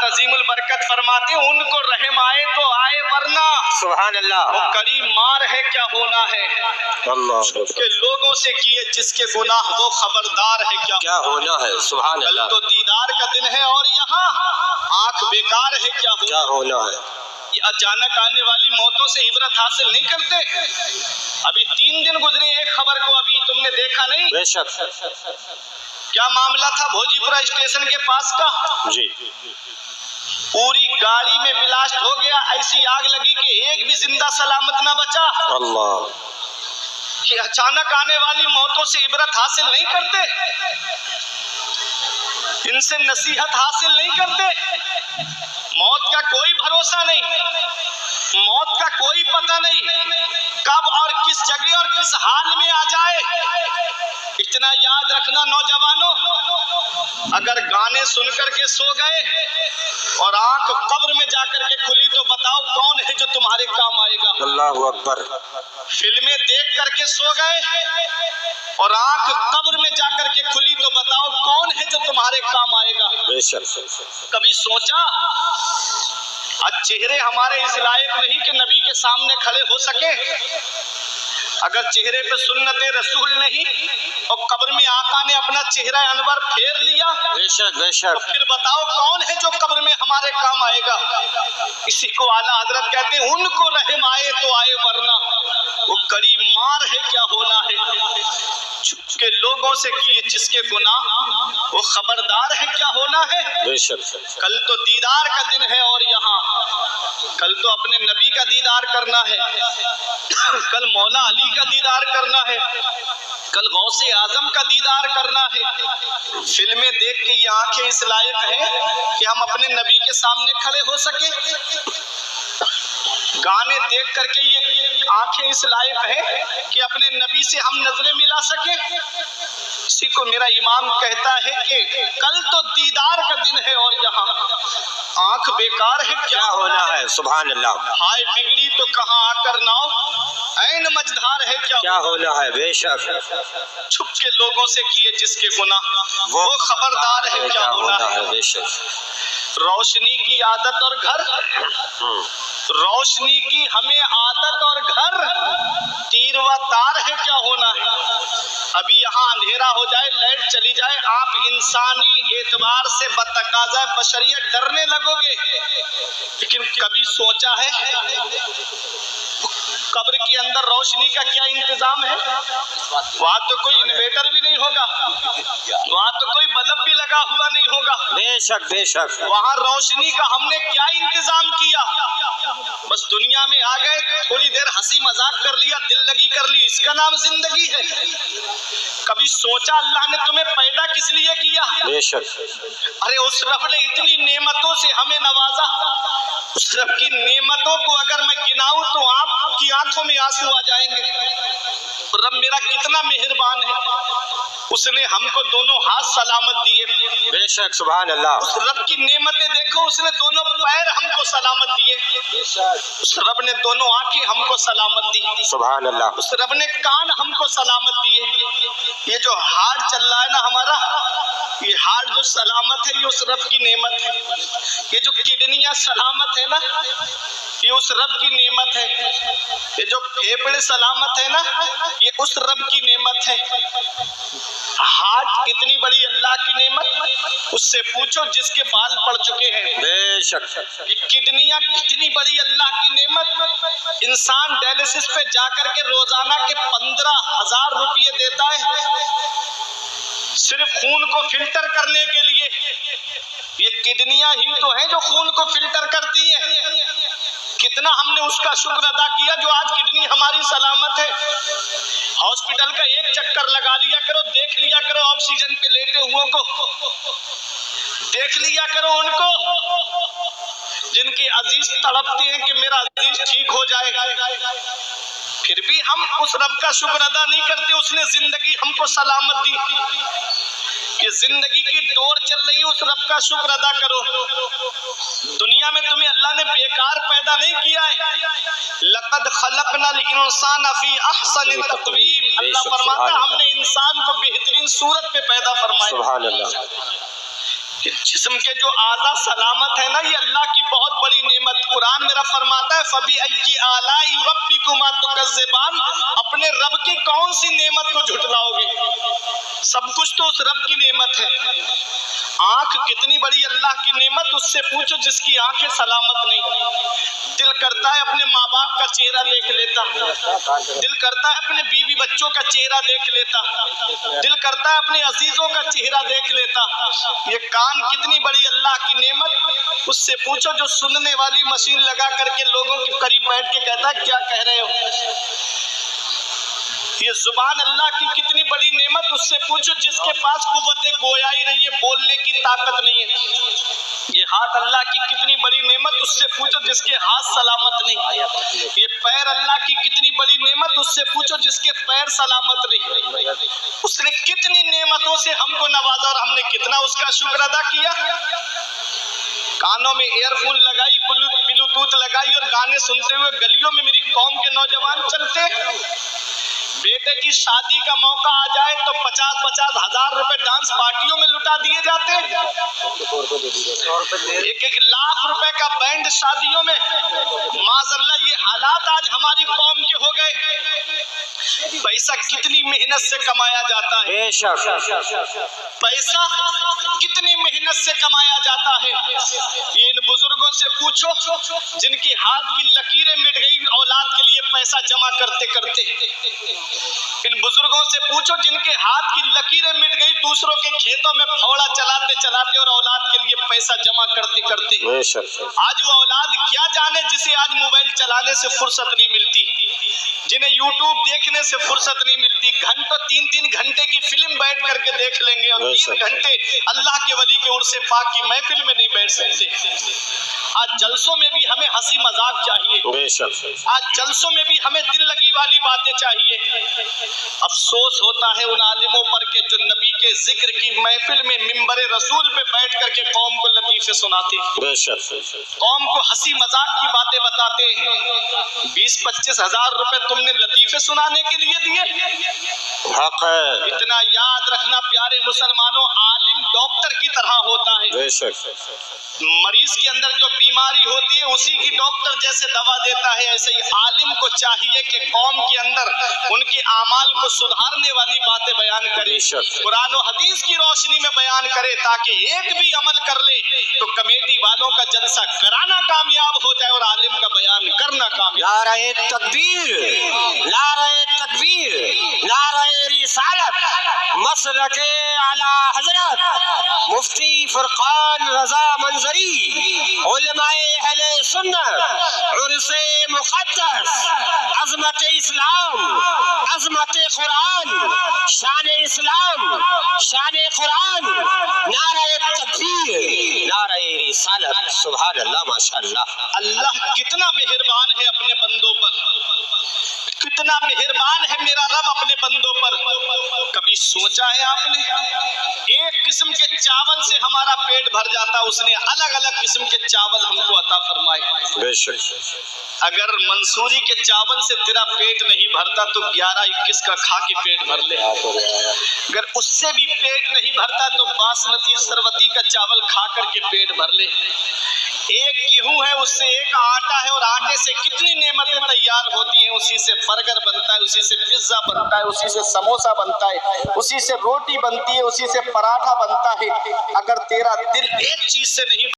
عظیم البرکت فرماتے ہیں ان کو رحم آئے تو آئے ورنہ سبحان اللہ وہ قریب مار ہے کیا ہونا ہے اللہ کہ لوگوں سے کیے جس کے گناہ وہ خبردار ہے کیا ہونا ہے سبحان کل اللہ تو دیدار کا دن ہے اور یہاں آنکھ بیکار ہے کیا ہونا ہے یہ اچانک آنے والی موتوں سے عبرت حاصل نہیں کرتے ابھی 3 دن گزرے ایک خبر کو ابھی تم نے دیکھا نہیں بے شک کیا معاملہ تھا بھوجی پورا اسٹیشن کے پاس کا جی پوری گاڑی میں بلاسٹ ہو گیا ایسی آگ لگی کہ ایک بھی زندہ سلامت نہ بچا اللہ کہ اچانک آنے والی موتوں سے عبرت حاصل نہیں کرتے ان سے نصیحت حاصل نہیں کرتے موت کا کوئی بھروسہ نہیں موت کا کوئی پتہ نہیں کب اور کس جگہ اور کس حال میں آ جائے اتنا یاد رکھنا نوجوانوں اگر گانے سن کر کے سو گئے اور آنکھ قبر میں جا کر کے کھلی تو بتاؤ کون ہے جو تمہارے کام آئے گا اللہ اکبر فلمیں دیکھ کر کے سو گئے اور آنکھ قبر میں جا کر کے کھلی تو بتاؤ کون ہے جو تمہارے کام آئے گا بے شک کبھی سوچا آج چہرے ہمارے اس لائق نہیں کہ نبی کے سامنے کھڑے ہو سکے اگر چہرے پہ سنت رسول نہیں اور قبر میں آقا نے اپنا چہرہ انور پھیر لیا بے شک تو پھر بتاؤ کون ہے جو قبر میں ہمارے کام آئے گا اسی کو اعلیٰ حضرت کہتے ہیں ان کو رحم آئے تو آئے ورنہ وہ کڑی مار ہے کیا ہونا ہے چھپ کے لوگوں سے کیے جس کے گناہ وہ خبردار ہے کیا ہونا ہے بے شک کل تو دیدار کا دن ہے اور یہاں کل تو اپنے نبی کا دیدار کرنا ہے کل مولا علی کا دیدار کرنا ہے کل غوث اعظم کا دیدار کرنا ہے فلمیں دیکھ کے یہ آنکھیں اس لائق ہیں کہ ہم اپنے نبی کے سامنے کھڑے ہو سکیں گانے دیکھ کر کے یہ آنکھیں اس لائق ہیں کہ اپنے نبی سے ہم نظریں ملا سکیں اسی کو میرا امام کہتا ہے کہ کل تو دیدار کا دن ہے اور یہاں آنکھ بیکار ہے کیا ہونا ہے سبحان اللہ ہائے بگڑی تو کہاں آ کر ناؤ عین مجدھار ہے کیا ہونا ہے بے شک چھپ کے لوگوں سے کیے جس کے گناہ وہ خبردار ہے کیا ہونا ہے بے شک روشنی کی عادت اور گھر روشنی کی ہمیں عادت اور گھر تیر و تار ہے کیا ہونا ہے ابھی یہاں اندھیرا ہو جائے لائٹ چلی جائے آپ انسانی اعتبار سے بتقاضۂ بشریت ڈرنے لگو گے لیکن کبھی سوچا ہے قبر کے اندر روشنی کا کیا انتظام ہے وہاں تو کوئی انویٹر بھی نہیں ہوگا وہاں تو کوئی بلب بھی لگا ہوا نہیں ہوگا بے شک وہاں روشنی کا ہم نے کیا انتظام کیا بس دنیا میں آ گئے تھوڑی دیر ہنسی مذاق کر لیا دل لگی کر لی اس کا نام زندگی ہے کبھی سوچا اللہ نے تمہیں پیدا کس لیے کیا بے شک ارے اس رب نے اتنی نعمتوں سے ہمیں نوازا اس رب کی نعمتوں کو اگر میں گناؤں تو آپ کی آنکھوں میں آنسو آ جائیں گے رب میرا کتنا مہربان ہے اس نے ہم کو دونوں ہاتھ سلامت دیے بے شک سبحان اللہ اس رب کی نعمتیں دیکھو اس نے دونوں پیر ہم کو سلامت دیے اس رب نے دونوں آنکھیں ہم کو سلامت دی سبحان اللہ اس رب نے کان ہم کو سلامت دیے یہ جو ہارٹ چل رہا ہے نا ہمارا یہ ہارٹ جو سلامت ہے یہ اس رب کی نعمت ہے یہ جو کڈنیاں سلامت ہے نا یہ اس رب کی نعمت ہے یہ جو پھیپڑے سلامت ہے نا یہ اس رب کی نعمت ہے ہارٹ کتنی بڑی اللہ کی نعمت اس سے پوچھو جس کے بال پڑ چکے ہیں بے شک یہ کڈنیاں کتنی بڑی اللہ کی نعمت انسان ڈائلسس پہ جا کر کے روزانہ کے 15,000 روپے دیتا ہے صرف خون کو فلٹر کرنے کے لیے یہ کڈنیاں ہی تو ہیں جو خون کو فلٹر کرتی ہیں کتنا ہم نے اس کا شکر ادا کیا جو آج کڈنی ہماری سلامت ہے ہاسپٹل کا ایک چکر لگا لیا کرو دیکھ لیا کرو آکسیجن پہ لیٹے ہوئے کو دیکھ لیا کرو ان کو جن کے عزیز تڑپتے ہیں کہ میرا عزیز ٹھیک ہو جائے پھر بھی ہم اس رب کا شکر ادا نہیں کرتے اس نے زندگی ہم کو سلامت دی کہ زندگی کی ڈور چل رہی ہے اس رب کا شکر ادا کرو دنیا میں تمہیں اللہ نے بیکار پیدا نہیں کیا ہے لقد خلقنا الانسان فی احسن تقویم اللہ فرماتا ہم نے انسان کو بہترین صورت پہ پیدا فرمایا سبحان اللہ کہ جسم کے جو اعضاء سلامت ہے نا، یہ اللہ کی بہت بڑی نعمت۔ قرآن میرا فرماتا ہے فَبِأَيِّ آلَاءِ رَبِّكُمَا تُكَذِّبَانِ، اپنے رب کی کون سی نعمت کو جھٹلاؤ گے؟ سب کچھ تو اس رب کی نعمت ہے۔ آنکھ کتنی بڑی اللہ کی نعمت، اس سے پوچھو جس کی آنکھیں سلامت نہیں۔ دل کرتا ہے اپنے ماں باپ کا چہرہ دیکھ لیتا، دل کرتا ہے اپنے بیوی بچوں کا چہرہ دیکھ لیتا، دل کرتا ہے اپنے عزیزوں کا چہرہ دیکھ لیتا۔ یہ کان کتنی بڑی اللہ کی نعمت، اس سے پوچھو جو سننے والی مشین لگا کر کے لوگوں کے قریب بیٹھ کے کہتا ہے کیا کہہ رہے ہو۔ یہ زبان اللہ کی کتنی بڑی نعمت، اس سے پوچھو جس کے پاس قوت گویائی نہیں ہے، بولنے کی طاقت نہیں ہے۔ یہ ہاتھ اللہ کی کتنی بڑی نعمت، اس سے پوچھو جس کے ہاتھ سلامت نہیں۔ یہ پیر اللہ کی کتنی بڑی نعمت، اس سے پوچھو جس کے پیر سلامت نہیں۔ اس نے کتنی نعمتوں سے ہم کو نوازا اور ہم نے کتنا اس کا شکر ادا کیا۔ کانوں میں ایئر فون لگائی، بلوٹوتھ لگائی اور گانے سنتے ہوئے گلیوں میں میری قوم کے نوجوان چلتے۔ بیٹے کی شادی کا موقع آ جائے تو 50-50 ہزار روپے ڈانس پارٹیوں میں لٹا دیے جاتے، 1-1 لاکھ روپے کا بینڈ شادیوں میں۔ معذاللہ یہ حالات آج ہماری قوم کے ہو گئے۔ پیسہ کتنی محنت سے کمایا جاتا ہے، بے شک پیسہ کتنی محنت سے کمایا جاتا ہے۔ یہ ان بزرگوں سے پوچھو جن کی ہاتھ کی لکیریں مٹ گئی اولاد کے لیے پیسہ جمع کرتے کرتے، ان بزرگوں سے پوچھو جن کے ہاتھ کی لکیریں مٹ گئی دوسروں کے کھیتوں میں پھوڑا چلاتے چلاتے اور اولاد کے لیے پیسہ جمع کرتے کرتے۔ بے شک آج وہ اولاد کیا جانے جسے آج موبائل چلانے سے فرصت نہیں ملتی، جنہیں یوٹیوب دیکھنے سے فرصت نہیں ملتی، گھنٹوں 3-3 گھنٹے کی فلم بیٹھ کر کے دیکھ لیں گے اور 3 گھنٹے اللہ کے ولی کے عرص پاک کی محفل میں نہیں بیٹھ سکتے۔ آج جلسوں میں بھی ہمیں ہنسی مذاق چاہیے، بے شک آج جلسوں میں بھی ہمیں دل لگی والی باتیں چاہیے۔ افسوس ہوتا ہے ان عالموں پر کہ جو نبی کے ذکر کی محفل میں منبر رسول پہ بیٹھ کر کے قوم کو لطیفے سناتے، بے شک قوم کو ہنسی مذاق کی باتیں بتاتے۔ 20-25 ہزار روپے تم نے لطیفے سنانے کے لیے دیے۔ حق ہے، اتنا یاد رکھنا پیارے مسلمانوں، عالم ڈاکٹر کی طرح ہوتا ہے۔ بے شک مریض کے اندر جو بیماری ہوتی ہے اسی کی ڈاکٹر جیسے دوا دیتا ہے، ایسے ہی عالم کو چاہیے کہ قوم کے اندر ان کے اعمال کو سدھارنے والی باتیں بیان کرے، بے شک قرآن و حدیث کی روشنی میں بیان کرے، تاکہ ایک بھی عمل کر لے تو کمیٹی والوں کا جلسہ کرانا کامیاب ہو جائے اور عالم کا بیان کرنا کامیاب۔ نعرہ تکبیر، نعرہ تکبیر، نعرہ رسالت، مسلک اعلی حضرت مفتی فرقان رضا منظری، علماء اہل سنت، عرس مقدس، عظمت اسلام، عظمت قرآن، شان اسلام، شان قرآن، نعرہ تکبیر، نعرہ رسالت، سبحان اللہ، ماشاءاللہ۔ اللہ کتنا مہربان ہے اپنے بندوں پر، کتنا مہربان ہے میرا رب اپنے بندوں پر۔ کبھی سوچا ہے آپ نے ایک قسم کے چاول سے ہمارا پیٹ بھر جاتا، اس نے الگ الگ قسم کے چاول ہم کو عطا فرمائے۔ بے شک اگر منصوری کے چاول سے تیرا پیٹ نہیں بھرتا تو 11-21 کا کھا کے پیٹ بھر لے، اگر اس سے بھی پیٹ نہیں بھرتا تو باسمتی سروتی کا چاول کھا کر کے پیٹ بھر لے۔ ایک گیہوں ہے، اس سے ایک آٹا ہے، اور آٹے سے کتنی نعمتیں تیار ہوتی ہیں، اسی سے برگر بنتا ہے، اسی سے پیزا بنتا ہے، اسی سے سموسا بنتا ہے، اسی سے روٹی بنتی ہے، اسی سے پراٹھا بنتا ہے۔ اگر تیرا دل ایک چیز سے نہیں